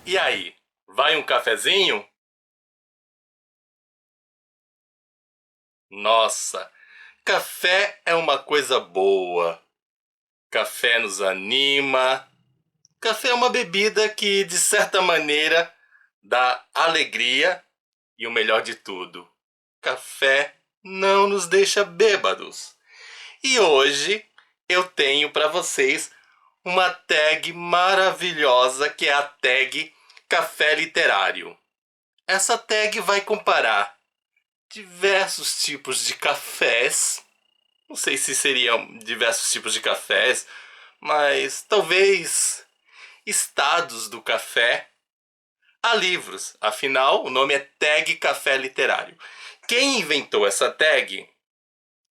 E aí, vai um cafezinho? Nossa, café é uma coisa boa. Café nos anima. Café é uma bebida que, de certa maneira, dá alegria e o melhor de tudo, café não nos deixa bêbados. E hoje eu tenho para vocês uma tag maravilhosa que é a tag Café Literário. Essa tag vai comparar diversos tipos de cafés. Não sei se seriam diversos tipos de cafés, mas talvez estados do café a livros. Afinal, o nome é Tag Café Literário. Quem inventou essa tag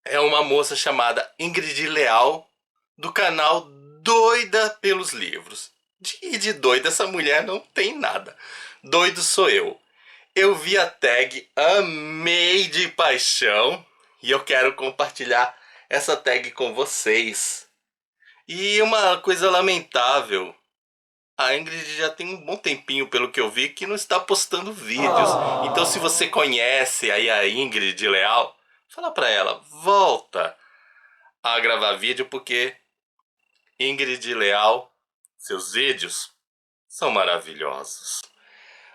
é uma moça chamada Ingrid Leal, do canal Doida pelos Livros. De doida essa mulher não tem nada. Doido sou eu. Eu vi a tag, amei de paixão e eu quero compartilhar essa tag com vocês. E uma coisa lamentável, a Ingrid já tem um bom tempinho, pelo que eu vi, que não está postando vídeos. Então se você conhece aí a Ingrid Leal, fala pra ela, volta a gravar vídeo, porque Ingrid Leal, seus vídeos são maravilhosos.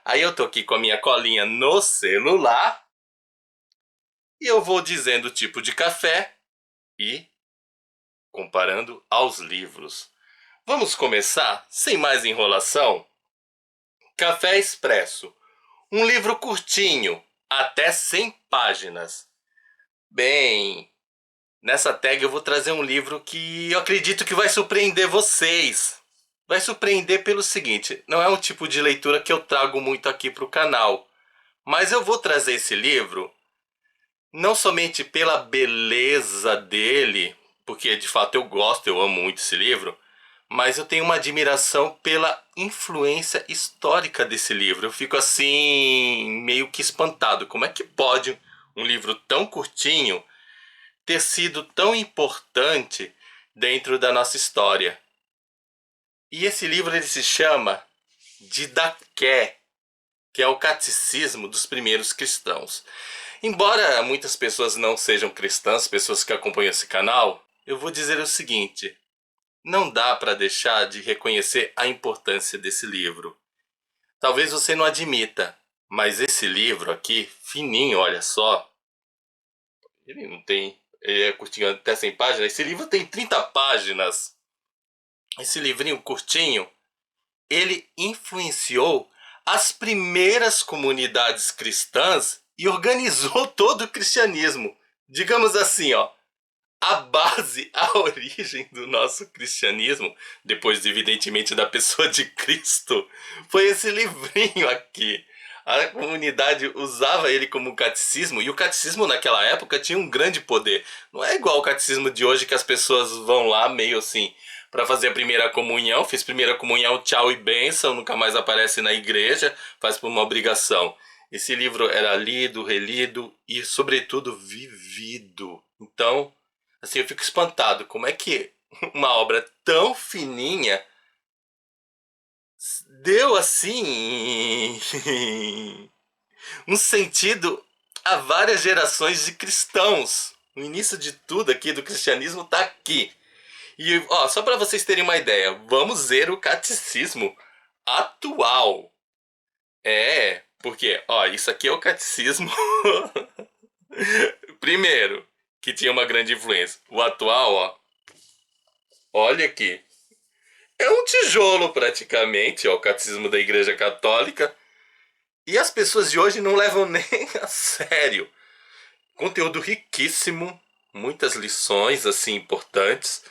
Aí eu tô aqui com a minha colinha no celular e eu vou dizendo o tipo de café e comparando aos livros. Vamos começar, sem mais enrolação? Café Expresso. Um livro curtinho, até 100 páginas. Bem, nessa tag eu vou trazer um livro que eu acredito que vai surpreender vocês. Vai surpreender pelo seguinte, não é um tipo de leitura que eu trago muito aqui para o canal. Mas eu vou trazer esse livro não somente pela beleza dele, porque de fato eu gosto, eu amo muito esse livro, mas eu tenho uma admiração pela influência histórica desse livro. Eu fico assim, meio que espantado. Como é que pode um livro tão curtinho ter sido tão importante dentro da nossa história? E esse livro ele se chama Didaqué, que é o Catecismo dos Primeiros Cristãos. Embora muitas pessoas não sejam cristãs, pessoas que acompanham esse canal, eu vou dizer o seguinte: não dá para deixar de reconhecer a importância desse livro. Talvez você não admita, mas esse livro aqui, fininho, olha só, ele não tem, ele é curtinho até 100 páginas, esse livro tem 30 páginas. Esse livrinho curtinho, ele influenciou as primeiras comunidades cristãs e organizou todo o cristianismo. Digamos assim, ó, a base, a origem do nosso cristianismo, depois evidentemente da pessoa de Cristo, foi esse livrinho aqui. A comunidade usava ele como catecismo, e o catecismo naquela época tinha um grande poder. Não é igual o catecismo de hoje, que as pessoas vão lá meio assim para fazer a primeira comunhão, fez primeira comunhão, tchau e bênção, nunca mais aparece na igreja, faz por uma obrigação. Esse livro era lido, relido e, sobretudo, vivido. Então, assim, eu fico espantado. Como é que uma obra tão fininha deu, assim, um sentido a várias gerações de cristãos? O início de tudo aqui do cristianismo está aqui. E, ó, só para vocês terem uma ideia, vamos ver o catecismo atual. É, porque, ó, isso aqui é o catecismo primeiro, que tinha uma grande influência. O atual, ó, olha aqui. É um tijolo praticamente, ó, o catecismo da Igreja Católica. E as pessoas de hoje não levam nem a sério. Conteúdo riquíssimo, muitas lições assim importantes.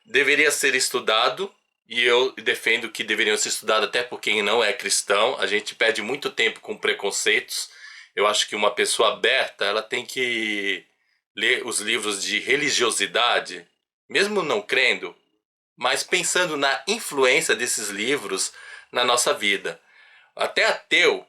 Deveria ser estudado, e eu defendo que deveriam ser estudados até por quem não é cristão. A gente perde muito tempo com preconceitos. Eu acho que uma pessoa aberta, ela tem que ler os livros de religiosidade, mesmo não crendo, mas pensando na influência desses livros na nossa vida. Até ateu,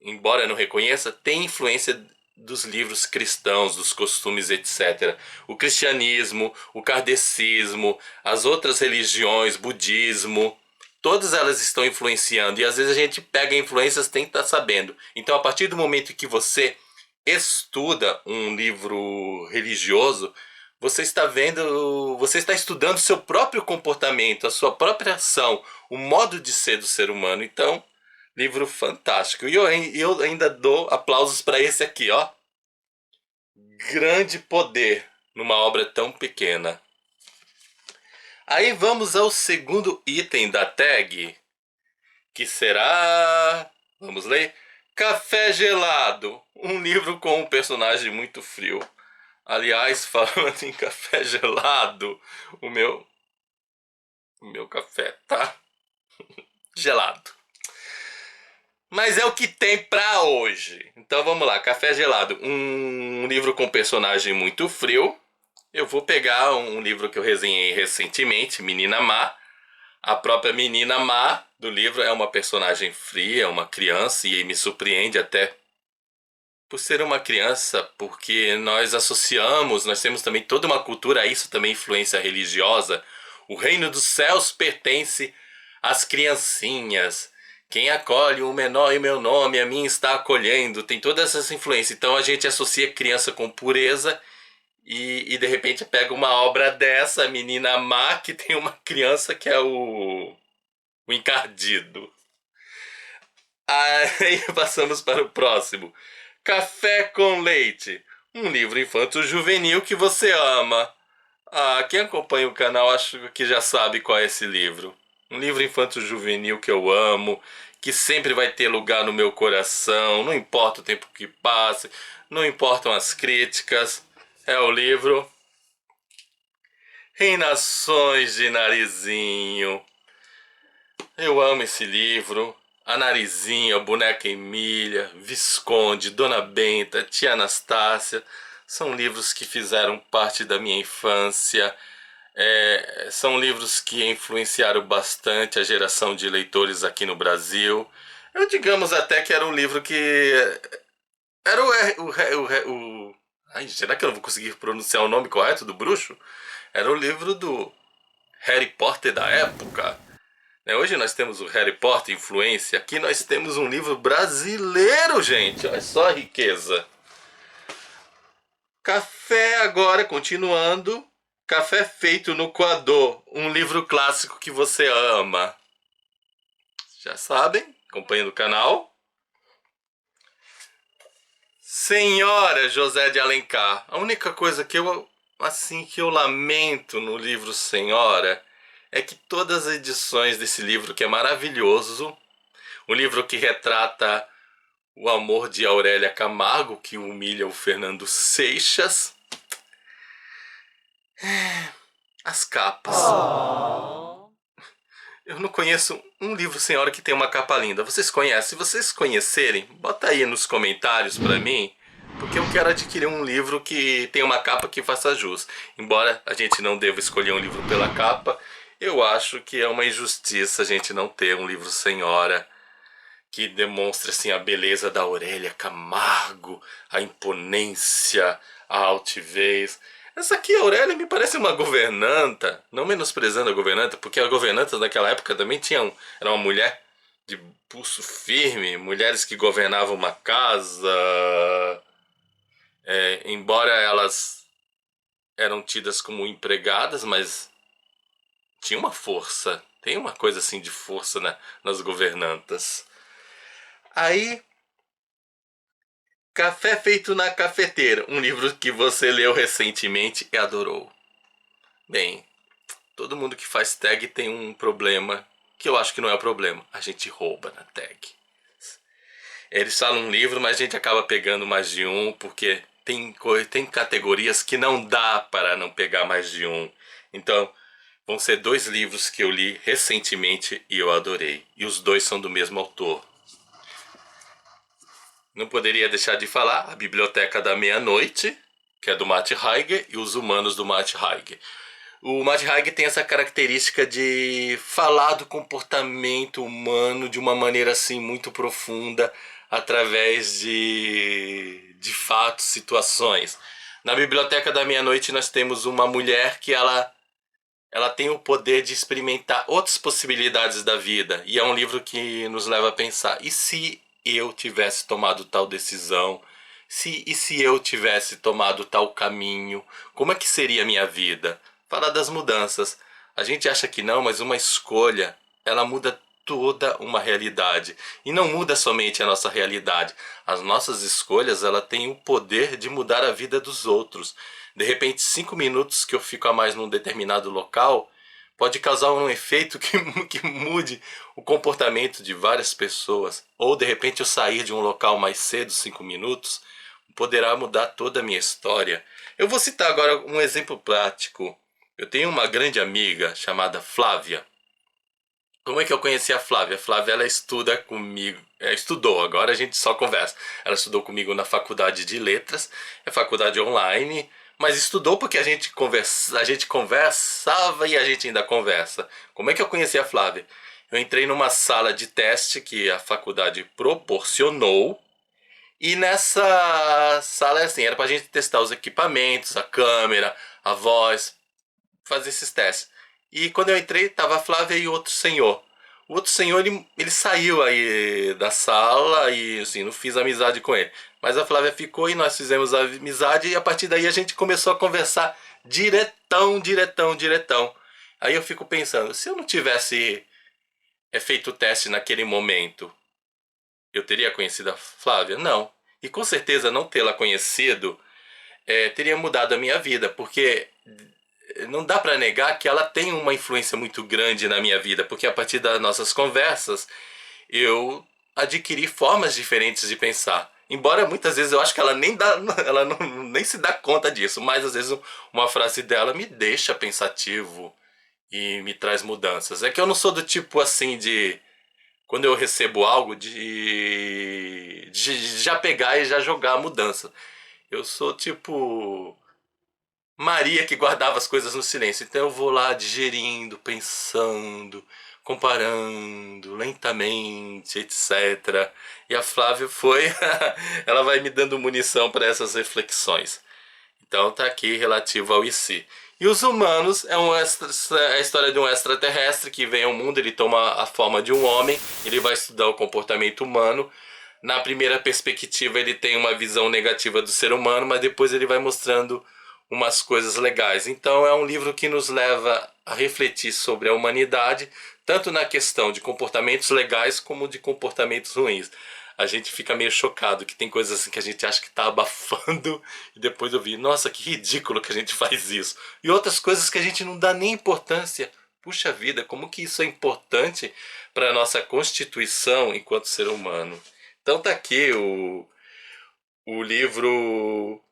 embora não reconheça, tem influência dos livros cristãos, dos costumes, etc. O cristianismo, o kardecismo, as outras religiões, budismo, Todas elas estão influenciando e às vezes a gente pega influências sem estar sabendo. Então, a partir do momento que você estuda um livro religioso, você está vendo, você está estudando o seu próprio comportamento, a sua própria ação, o modo de ser do ser humano. Então, livro fantástico. E eu ainda dou aplausos para esse aqui, ó. Grande poder numa obra tão pequena. Aí vamos ao segundo item da tag, que será... Vamos ler? Café Gelado, um livro com um personagem muito frio. Aliás, falando em café gelado, o meu café tá gelado. Mas é o que tem pra hoje. Então vamos lá, Café Gelado, um livro com personagem muito frio. Eu vou pegar um livro que eu resenhei recentemente, Menina Má. A própria Menina Má do livro é uma personagem fria, uma criança, e me surpreende até por ser uma criança, porque nós associamos, nós temos também toda uma cultura, a isso também influência religiosa. O reino dos céus pertence às criancinhas. Quem acolhe o menor em meu nome, a mim está acolhendo. Tem todas essas influências. Então a gente associa criança com pureza e de repente pega uma obra dessa, a Menina Má, que tem uma criança que é o encardido. Aí passamos para o próximo. Café com Leite, um livro infanto-juvenil que você ama. Quem acompanha o canal acho que já sabe qual é esse livro. Um livro infanto-juvenil que eu amo, que sempre vai ter lugar no meu coração, não importa o tempo que passe, não importam as críticas. É o livro Reinações de Narizinho. Eu amo esse livro. A Narizinho, a Boneca Emília, Visconde, Dona Benta, Tia Anastácia, são livros que fizeram parte da minha infância. São livros que influenciaram bastante a geração de leitores aqui no Brasil. Eu digamos até que era um livro que era Ai, será que eu não vou conseguir pronunciar o nome correto do bruxo? Era o livro do Harry Potter da época. Hoje nós temos o Harry Potter influência. Aqui nós temos um livro brasileiro, gente. Olha só a riqueza. Café agora, continuando. Café Feito no Coador. Um livro clássico que você ama. Já sabem, acompanhando o canal. Senhora José de Alencar. A única coisa que eu lamento no livro Senhora é que todas as edições desse livro, que é maravilhoso, o livro que retrata o amor de Aurélia Camargo, que humilha o Fernando Seixas, as capas. Eu não conheço um livro Senhora que tem uma capa linda. Vocês conhecem? Se vocês conhecerem, bota aí nos comentários pra mim, porque eu quero adquirir um livro que tenha uma capa que faça jus. Embora a gente não deva escolher um livro pela capa, eu acho que é uma injustiça a gente não ter um livro Senhora que demonstre assim a beleza da Aurélia Camargo, a imponência, a altivez. Essa aqui, a Aurélia, me parece uma governanta, não menosprezando a governanta, porque a governanta naquela época também era uma mulher de pulso firme, mulheres que governavam uma casa, embora elas eram tidas como empregadas, mas tinha uma força, tem uma coisa assim de força nas governantas. Aí, Café Feito na Cafeteira, um livro que você leu recentemente e adorou. Bem, todo mundo que faz tag tem um problema, que eu acho que não é o problema, a gente rouba na tag. Eles falam um livro, mas a gente acaba pegando mais de um, porque tem categorias que não dá para não pegar mais de um. Então, vão ser 2 livros que eu li recentemente e eu adorei. E os 2 são do mesmo autor. Não poderia deixar de falar A Biblioteca da Meia-Noite, que é do Matt Haig, e Os Humanos do Matt Haig. O Matt Haig tem essa característica de falar do comportamento humano de uma maneira assim muito profunda, através de fatos, situações. Na Biblioteca da Meia-Noite nós temos uma mulher que ela ela tem o poder de experimentar outras possibilidades da vida. E é um livro que nos leva a pensar: e se eu tivesse tomado tal decisão? E se eu tivesse tomado tal caminho? Como é que seria a minha vida? Fala das mudanças. A gente acha que não, mas uma escolha, ela muda toda uma realidade. E não muda somente a nossa realidade. As nossas escolhas, ela têm o poder de mudar a vida dos outros. De repente, 5 minutos que eu fico a mais num determinado local pode causar um efeito que mude o comportamento de várias pessoas. Ou de repente eu sair de um local mais cedo, 5 minutos, poderá mudar toda a minha história. Eu vou citar agora um exemplo prático. Eu tenho uma grande amiga chamada Flávia. Como é que eu conheci a Flávia? A Flávia, ela estuda comigo, estudou, agora a gente só conversa. Ela estudou comigo na faculdade de letras, é faculdade online, mas estudou porque a gente conversava e a gente ainda conversa. Como é que eu conheci a Flávia? Eu entrei numa sala de teste que a faculdade proporcionou, e nessa sala, assim, era pra gente testar os equipamentos, a câmera, a voz, fazer esses testes. E quando eu entrei, tava a Flávia e outro senhor. O outro senhor, ele saiu aí da sala e, assim, não fiz amizade com ele. Mas a Flávia ficou e nós fizemos a amizade e a partir daí a gente começou a conversar diretão, diretão, diretão. Aí eu fico pensando, se eu não tivesse feito o teste naquele momento, eu teria conhecido a Flávia? Não. E com certeza não tê-la conhecido teria mudado a minha vida, porque não dá para negar que ela tem uma influência muito grande na minha vida, porque a partir das nossas conversas eu adquiri formas diferentes de pensar. Embora muitas vezes eu acho que ela nem dá, ela não, nem se dá conta disso, mas às vezes uma frase dela me deixa pensativo e me traz mudanças. É que eu não sou do tipo assim de quando eu recebo algo de já pegar e já jogar a mudança. Eu sou tipo Maria que guardava as coisas no silêncio. Então eu vou lá digerindo, pensando, comparando lentamente, etc. E a Flávia foi, ela vai me dando munição para essas reflexões. Então tá aqui relativo ao e se. E os humanos é a história de um extraterrestre que vem ao mundo, ele toma a forma de um homem, ele vai estudar o comportamento humano. Na primeira perspectiva ele tem uma visão negativa do ser humano, mas depois ele vai mostrando umas coisas legais. Então é um livro que nos leva a refletir sobre a humanidade, tanto na questão de comportamentos legais como de comportamentos ruins. A gente fica meio chocado que tem coisas assim que a gente acha que tá abafando e depois eu vi, nossa, que ridículo que a gente faz isso. E outras coisas que a gente não dá nem importância. Puxa vida, como que isso é importante para a nossa constituição enquanto ser humano. Então tá aqui o livro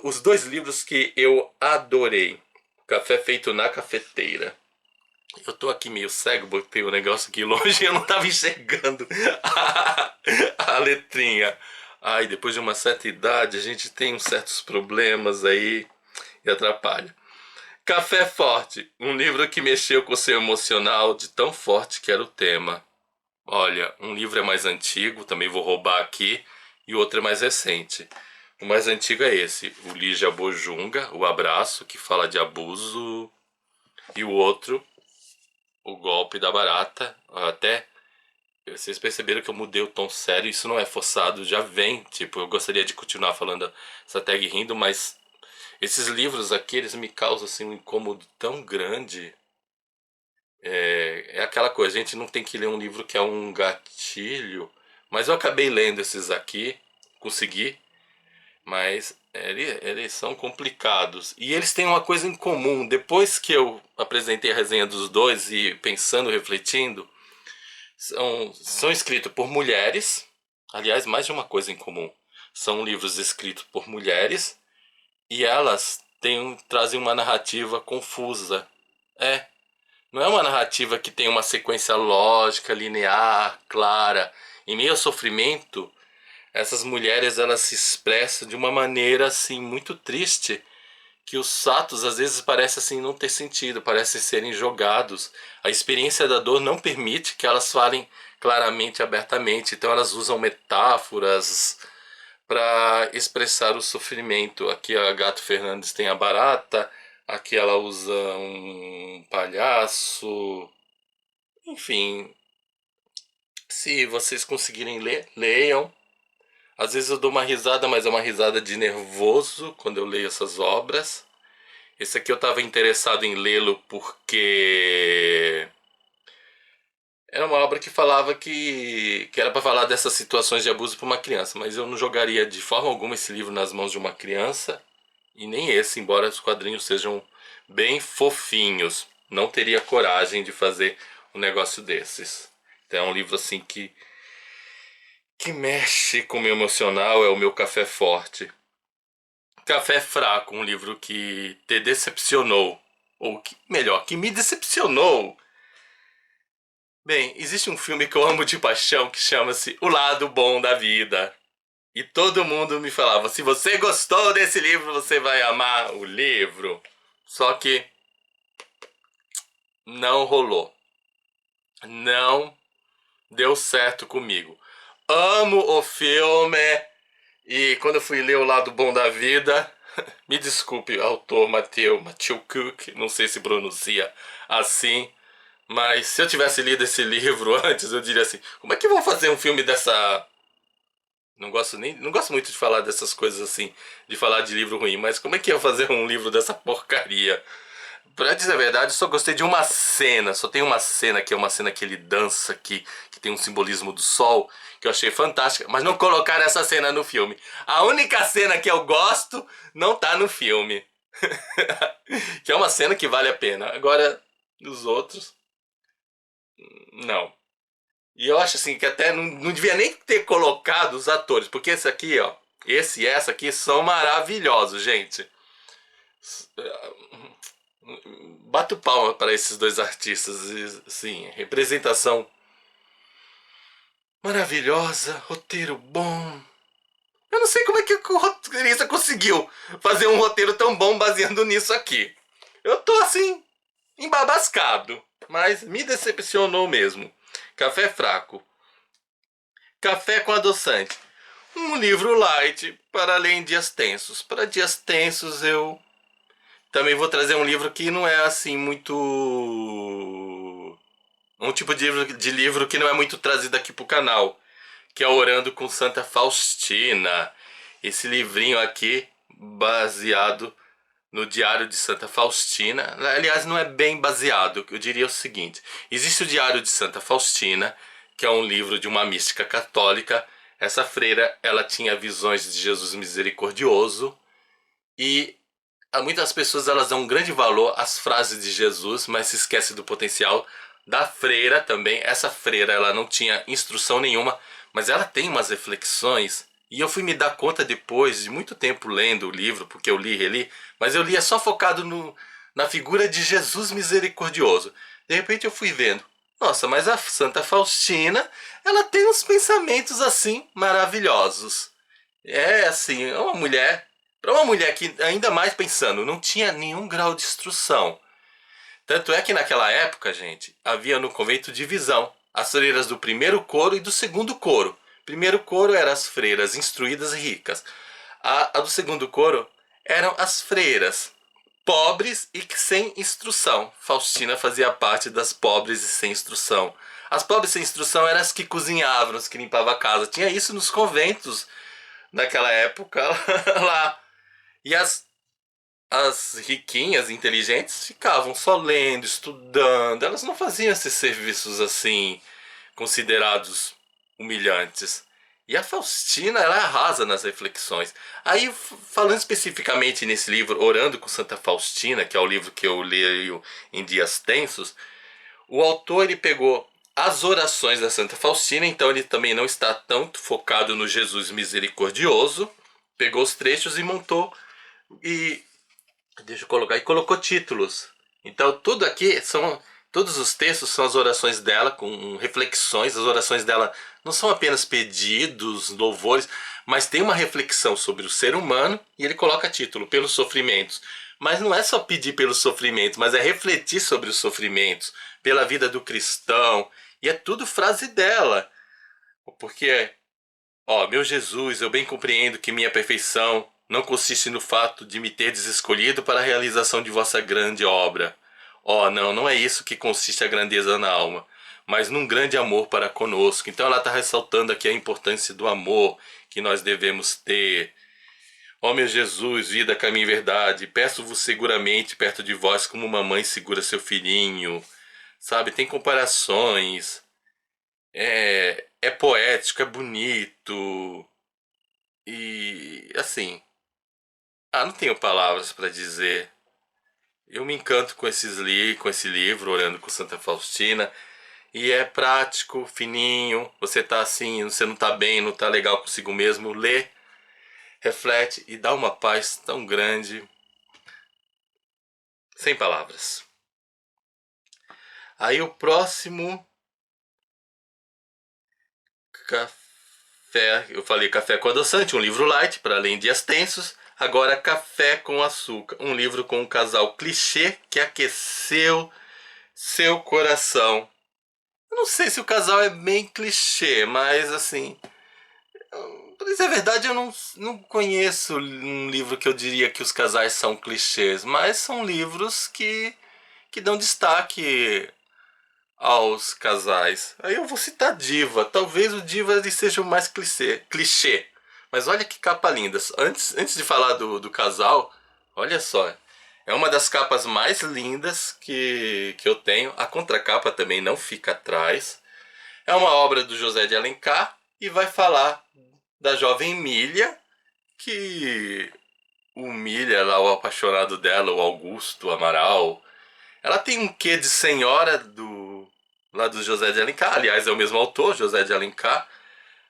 os dois livros que eu adorei. Café Feito na Cafeteira. Eu tô aqui meio cego, botei o negócio aqui longe e eu não tava enxergando a letrinha. Ai, depois de uma certa idade a gente tem uns certos problemas aí e atrapalha. Café Forte, um livro que mexeu com o seu emocional de tão forte que era o tema. Olha, um livro é mais antigo, também vou roubar aqui, e o outro é mais recente. O mais antigo é esse, o Lígia Bojunga, O Abraço, que fala de abuso, e o outro, O Golpe da Barata. Até vocês perceberam que eu mudei o tom sério, isso não é forçado, já vem, tipo, eu gostaria de continuar falando essa tag rindo, mas esses livros aqui, eles me causam assim um incômodo tão grande. É aquela coisa, a gente não tem que ler um livro que é um gatilho, mas eu acabei lendo esses aqui, consegui, mas eles são complicados. E eles têm uma coisa em comum. Depois que eu apresentei a resenha dos dois e pensando, refletindo, são escritos por mulheres. Aliás, mais de uma coisa em comum. São livros escritos por mulheres e elas trazem uma narrativa confusa. Não é uma narrativa que tem uma sequência lógica, linear, clara. Em meio ao sofrimento, essas mulheres elas se expressam de uma maneira assim muito triste, que os fatos às vezes parecem assim não ter sentido, parecem serem jogados. A experiência da dor não permite que elas falem claramente, abertamente. Então elas usam metáforas para expressar o sofrimento. Aqui a Gato Fernandes tem a barata, Aqui ela usa um palhaço. Enfim, se vocês conseguirem ler, leiam. Às vezes eu dou uma risada, mas é uma risada de nervoso quando eu leio essas obras. Esse aqui eu estava interessado em lê-lo porque era uma obra que falava que era para falar dessas situações de abuso para uma criança, mas eu não jogaria de forma alguma esse livro nas mãos de uma criança, e nem esse, embora os quadrinhos sejam bem fofinhos. Não teria coragem de fazer um negócio desses. Então é um livro assim que mexe com o meu emocional, é o meu café forte. Café Fraco, um livro que te decepcionou, ou que, melhor, que me decepcionou. Bem, existe um filme que eu amo de paixão que chama-se O Lado Bom da Vida. E todo mundo me falava, se você gostou desse livro, você vai amar o livro. Só que não rolou. Não deu certo comigo. Amo o filme e quando eu fui ler O Lado Bom da Vida, me desculpe, autor Matthew Cook, não sei se pronuncia assim, mas se eu tivesse lido esse livro antes, eu diria assim, como é que vão fazer um filme dessa... Não gosto muito de falar dessas coisas assim, de falar de livro ruim, mas como é que ia fazer um livro dessa porcaria? Pra dizer a verdade, eu só gostei de uma cena. Só tem uma cena que é uma cena que ele dança que tem um simbolismo do sol, que eu achei fantástica, mas não colocaram essa cena no filme. A única cena que eu gosto não tá no filme. Que é uma cena que vale a pena. Agora, os outros, não. E eu acho assim que até não devia nem ter colocado os atores, porque esse aqui, ó, esse e essa aqui são maravilhosos, gente. Bato palma para esses dois artistas, sim, representação maravilhosa, roteiro bom. Eu não sei como é que o roteirista conseguiu fazer um roteiro tão bom baseando nisso aqui. Eu tô assim, embabascado, mas me decepcionou mesmo. Café Fraco. Café com adoçante. Um livro light para ler em dias tensos. Para dias tensos eu também vou trazer um livro que não é assim muito... Um tipo de livro que não é muito trazido aqui pro canal, que é Orando com Santa Faustina. Esse livrinho aqui, baseado no Diário de Santa Faustina. Aliás, não é bem baseado, eu diria o seguinte. Existe o Diário de Santa Faustina, que é um livro de uma mística católica. Essa freira, ela tinha visões de Jesus misericordioso e muitas pessoas elas dão um grande valor às frases de Jesus, mas se esquece do potencial da freira também. Essa freira ela não tinha instrução nenhuma, mas ela tem umas reflexões. E eu fui me dar conta depois de muito tempo lendo o livro, porque eu li e reli, mas eu lia só focado na figura de Jesus misericordioso. De repente eu fui vendo, nossa, mas a Santa Faustina, ela tem uns pensamentos assim maravilhosos. É assim, é uma mulher, para uma mulher que, ainda mais pensando, não tinha nenhum grau de instrução. Tanto é que naquela época, gente, havia no convento divisão. As freiras do primeiro coro e do segundo coro. Primeiro coro eram as freiras instruídas e ricas. A do segundo coro eram as freiras pobres e sem instrução. Faustina fazia parte das pobres e sem instrução. As pobres sem instrução eram as que cozinhavam, as que limpavam a casa. Tinha isso nos conventos naquela época lá. E as riquinhas, inteligentes, ficavam só lendo, estudando. Elas não faziam esses serviços assim, considerados humilhantes. E a Faustina, ela arrasa nas reflexões. Aí, falando especificamente nesse livro, Orando com Santa Faustina, que é o livro que eu leio em dias tensos, o autor ele pegou as orações da Santa Faustina, então ele também não está tão focado no Jesus misericordioso, pegou os trechos e montou e deixa eu colocar. E colocou títulos. Então tudo aqui são... Todos os textos são as orações dela, com reflexões. As orações dela não são apenas pedidos, louvores, mas tem uma reflexão sobre o ser humano e ele coloca título, pelos sofrimentos. Mas não é só pedir pelos sofrimentos, mas é refletir sobre os sofrimentos, pela vida do cristão. E é tudo frase dela. Porque, ó, meu Jesus, eu bem compreendo que minha perfeição não consiste no fato de me terdes escolhido para a realização de vossa grande obra. Oh, não, não é isso que consiste a grandeza na alma, mas num grande amor para conosco. Então ela está ressaltando aqui a importância do amor que nós devemos ter. Ó meu Jesus, vida, caminho e verdade, peço-vos seguramente perto de vós como uma mãe segura seu filhinho. Sabe, tem comparações, é poético, é bonito. E assim, não tenho palavras para dizer. Eu me encanto com com esse livro, Orando com Santa Faustina. E é prático, fininho. Você tá assim, você não tá bem, não tá legal consigo mesmo. Lê, reflete e dá uma paz tão grande. Sem palavras. Aí o próximo. Café. Eu falei Café com Adoçante, um livro light, para além de dias tensos. Agora Café com Açúcar, um livro com um casal clichê que aqueceu seu coração. Eu não sei se o casal é bem clichê, mas assim. Pra dizer a verdade, eu não conheço um livro que eu diria que os casais são clichês, mas são livros que dão destaque aos casais. Aí eu vou citar Diva. Talvez o Diva ele seja o mais clichê. Mas olha que capa linda. Antes de falar do casal, olha só. É uma das capas mais lindas que eu tenho. A contracapa também não fica atrás. É uma obra do José de Alencar e vai falar da jovem Emília, que o Milha, lá, o apaixonado dela, o Augusto Amaral, ela tem um quê de senhora lá do José de Alencar. Aliás, é o mesmo autor, José de Alencar.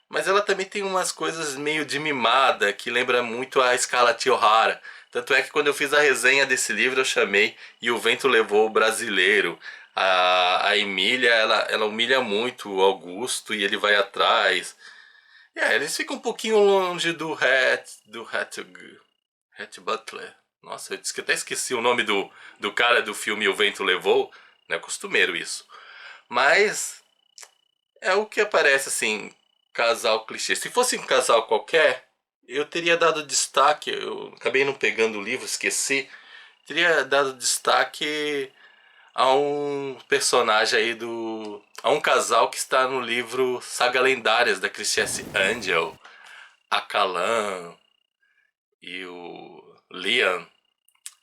Mas ela também tem umas coisas meio de mimada, que lembra muito a Scarlett O'Hara. Tanto é que quando eu fiz a resenha desse livro eu chamei E o Vento Levou o Brasileiro. A Emília, ela humilha muito o Augusto e ele vai atrás. Eles ficam um pouquinho longe do Hatch Butler. Nossa, eu disse que até esqueci o nome do cara do filme O Vento Levou. Não é costumeiro isso. Mas é o que aparece assim, casal clichê. Se fosse um casal qualquer, eu teria dado destaque. Eu acabei não pegando o livro, esqueci. Teria dado destaque a um personagem aí a um casal que está no livro Saga Lendárias da Christiane Angel, a Kalan e o Liam.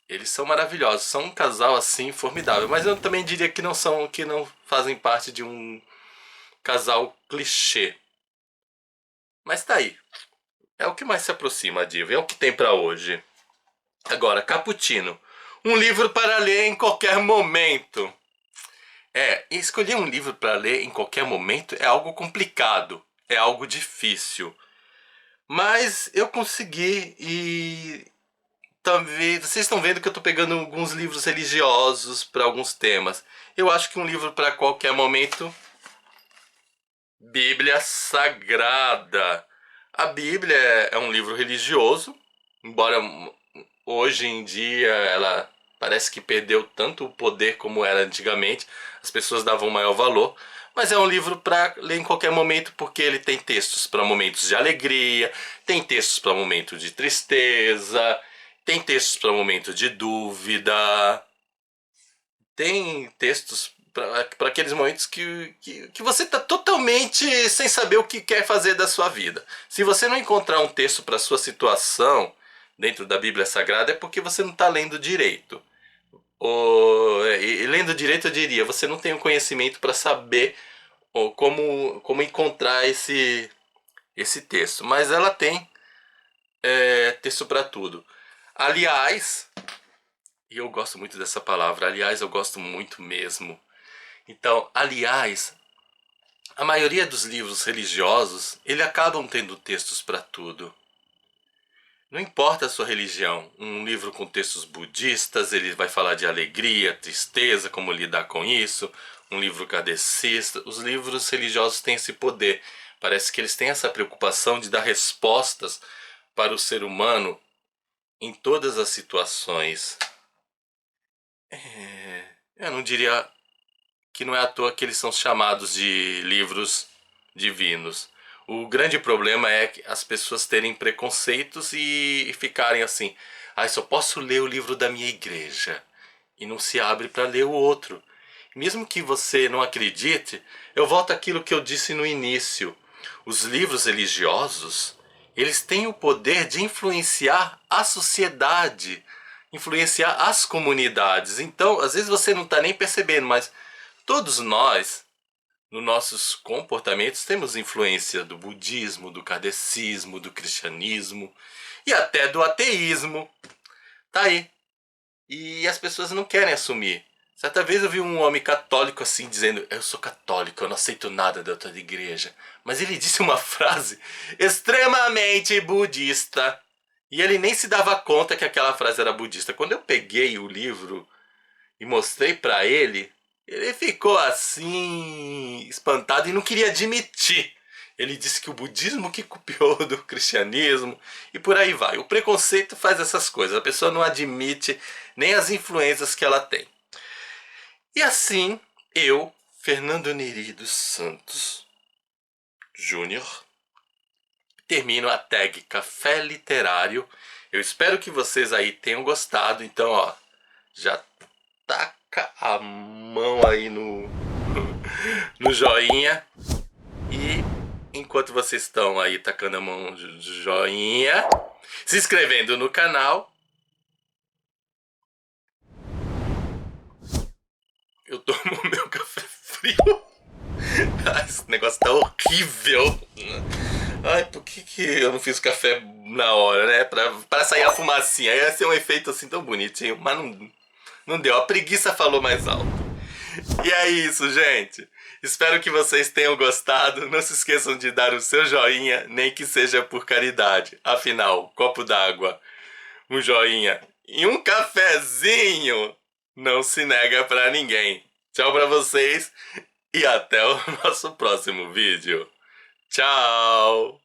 Eles são maravilhosos, são um casal assim formidável, mas eu também diria que não fazem parte de um casal clichê. Mas tá aí. É o que mais se aproxima, Diva. É o que tem pra hoje. Agora, Cappuccino. Um livro para ler em qualquer momento. Escolher um livro para ler em qualquer momento é algo complicado. É algo difícil. Mas eu consegui e também vocês estão vendo que eu estou pegando alguns livros religiosos para alguns temas. Eu acho que um livro para qualquer momento, Bíblia Sagrada. A Bíblia é um livro religioso, embora hoje em dia ela parece que perdeu tanto o poder como era antigamente, as pessoas davam maior valor, mas é um livro para ler em qualquer momento porque ele tem textos para momentos de alegria, tem textos para momentos de tristeza, tem textos para momentos de dúvida, tem textos para aqueles momentos que você está totalmente sem saber o que quer fazer da sua vida. Se você não encontrar um texto para sua situação dentro da Bíblia Sagrada, é porque você não está lendo direito. E lendo direito, eu diria, você não tem o conhecimento para saber como encontrar esse texto. Mas ela tem texto para tudo. Aliás, e eu gosto muito dessa palavra, aliás, eu gosto muito mesmo. Então, aliás, a maioria dos livros religiosos, ele acabam tendo textos para tudo. Não importa a sua religião, um livro com textos budistas, ele vai falar de alegria, tristeza, como lidar com isso. Um livro kardecista, os livros religiosos têm esse poder. Parece que eles têm essa preocupação de dar respostas para o ser humano em todas as situações. Eu não diria que não é à toa que eles são chamados de livros divinos. O grande problema é que as pessoas terem preconceitos e ficarem assim, ah, só posso ler o livro da minha igreja, e não se abre para ler o outro. Mesmo que você não acredite, eu volto àquilo que eu disse no início. Os livros religiosos, eles têm o poder de influenciar a sociedade, influenciar as comunidades. Então, às vezes você não está nem percebendo, mas todos nós, nos nossos comportamentos, temos influência do budismo, do kardecismo, do cristianismo e até do ateísmo. Tá aí. E as pessoas não querem assumir. Certa vez eu vi um homem católico assim dizendo: eu sou católico, eu não aceito nada da tua igreja. Mas ele disse uma frase extremamente budista. E ele nem se dava conta que aquela frase era budista. Quando eu peguei o livro e mostrei pra ele, ele ficou assim, espantado e não queria admitir. Ele disse que o budismo que copiou do cristianismo e por aí vai. O preconceito faz essas coisas. A pessoa não admite nem as influências que ela tem. E assim, eu, Fernando Neri dos Santos Júnior, termino a tag Café Literário. Eu espero que vocês aí tenham gostado. Então, ó, já taca a mão aí no joinha. E enquanto vocês estão aí tacando a mão no joinha, se inscrevendo no canal. Eu tomo meu café frio. Esse negócio tá horrível. Ai, por que eu não fiz café na hora, né? Pra sair a fumacinha. Ia ser um efeito assim tão bonitinho, mas não deu. A preguiça falou mais alto. E é isso, gente. Espero que vocês tenham gostado. Não se esqueçam de dar o seu joinha, nem que seja por caridade. Afinal, copo d'água, um joinha e um cafezinho não se nega pra ninguém. Tchau pra vocês e até o nosso próximo vídeo. Tchau!